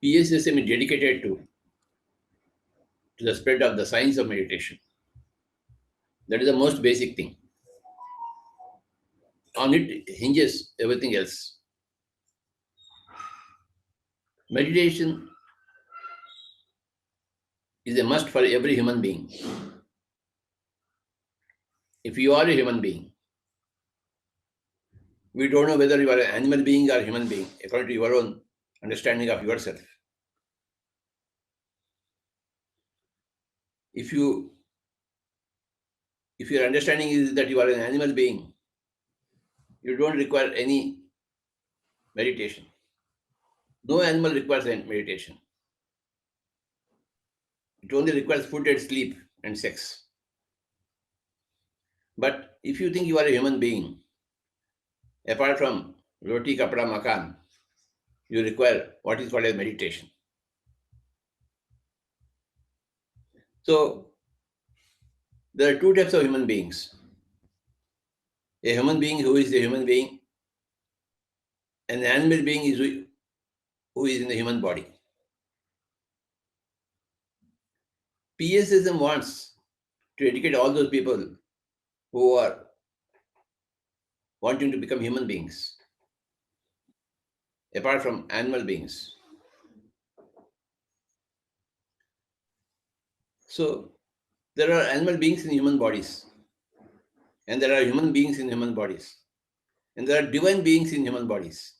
PSSM is dedicated to the spread of the science of meditation. That is the most basic thing. On it hinges everything else. Meditation is a must for every human being. If you are a human being, we don't know whether you are an animal being or human being, according to your own understanding of yourself. If your understanding is that you are an animal being, you don't require any meditation. No animal requires meditation. It only requires food and sleep and sex. But if you think you are a human being, apart from roti, kapda, makan, you require what is called as meditation. So there are two types of human beings. A human being who is a human being, and an animal being is who is in the human body. PSSM wants to educate all those people who are wanting to become human beings, apart from animal beings. So there are animal beings in human bodies, and there are human beings in human bodies, and there are divine beings in human bodies.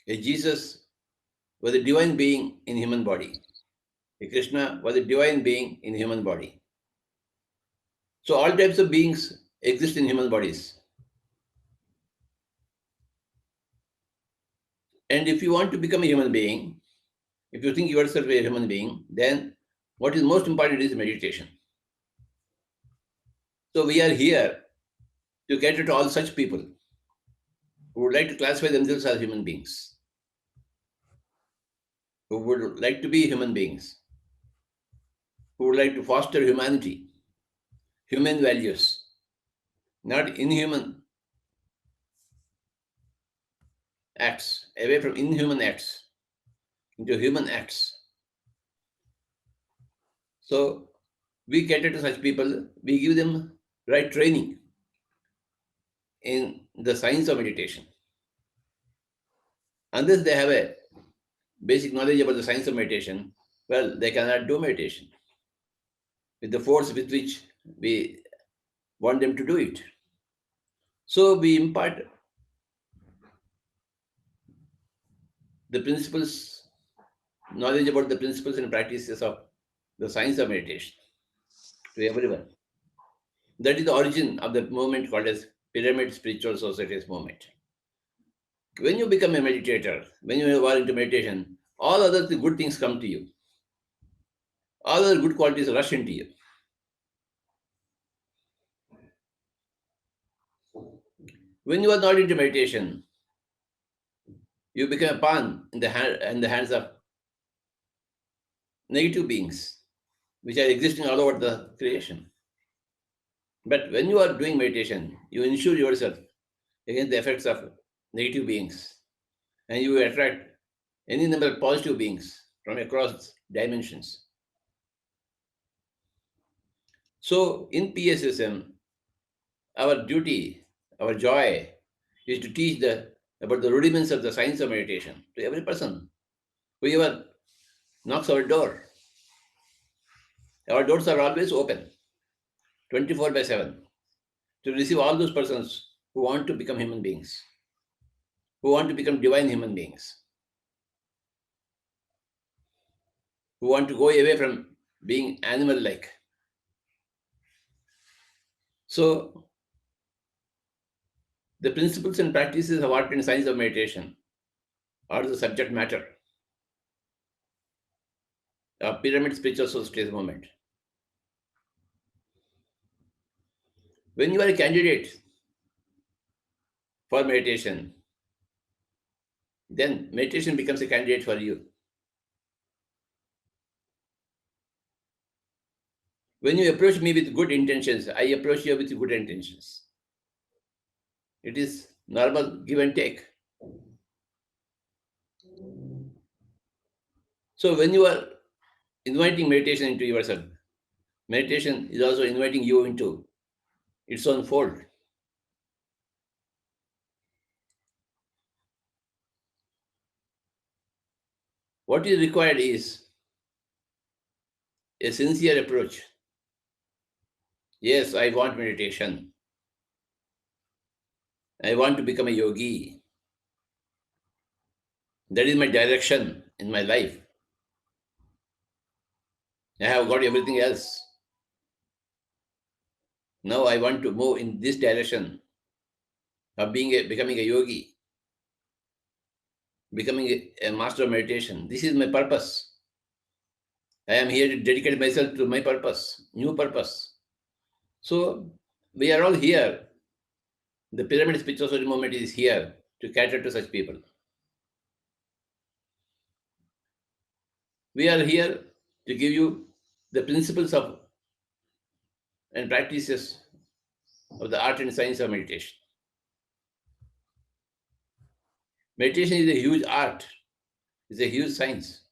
A Jesus was a divine being in human body. A Krishna was a divine being in human body. So all types of beings exist in human bodies. And if you want to become a human being, if you think yourself a human being, then what is most important is meditation. So we are here to cater to all such people who would like to classify themselves as human beings, who would like to be human beings, who would like to foster humanity, human values, not inhuman acts, away from inhuman acts into human acts. So we cater to such people, we give them right training in the science of meditation. Unless they have a basic knowledge about the science of meditation, well, they cannot do meditation with the force with which we want them to do it. So we impart the principles, knowledge about the principles and practices of the science of meditation to everyone. That is the origin of the movement called as Pyramid Spiritual Societies movement. When you become a meditator, when you are into meditation, all other good things come to you. All other good qualities rush into you. When you are not into meditation, you become a pawn in the hands of negative beings, which are existing all over the creation. But when you are doing meditation, you insure yourself against the effects of negative beings, and you attract any number of positive beings from across dimensions. So in PSSM, our duty, our joy is to teach about the rudiments of the science of meditation to every person, whoever knocks our door. Our doors are always open, 24/7, to receive all those persons who want to become human beings, who want to become divine human beings, who want to go away from being animal-like. So the principles and practices of art and science of meditation are the subject matter of Pyramid Spiritual Societies movement. When you are a candidate for meditation, then meditation becomes a candidate for you. When you approach me with good intentions, I approach you with good intentions. It is normal give and take. So when you are inviting meditation into yourself, meditation is also inviting you into its own fold. What is required is a sincere approach. Yes, I want meditation. I want to become a yogi. That is my direction in my life. I have got everything else. Now I want to move in this direction of becoming a yogi, becoming a master of meditation. This is my purpose. I am here to dedicate myself to my purpose, new purpose. So we are all here. The pyramid spirituality movement is here to cater to such people. We are here to give you the principles of and practices of the art and science of meditation. Meditation is a huge art, it's a huge science.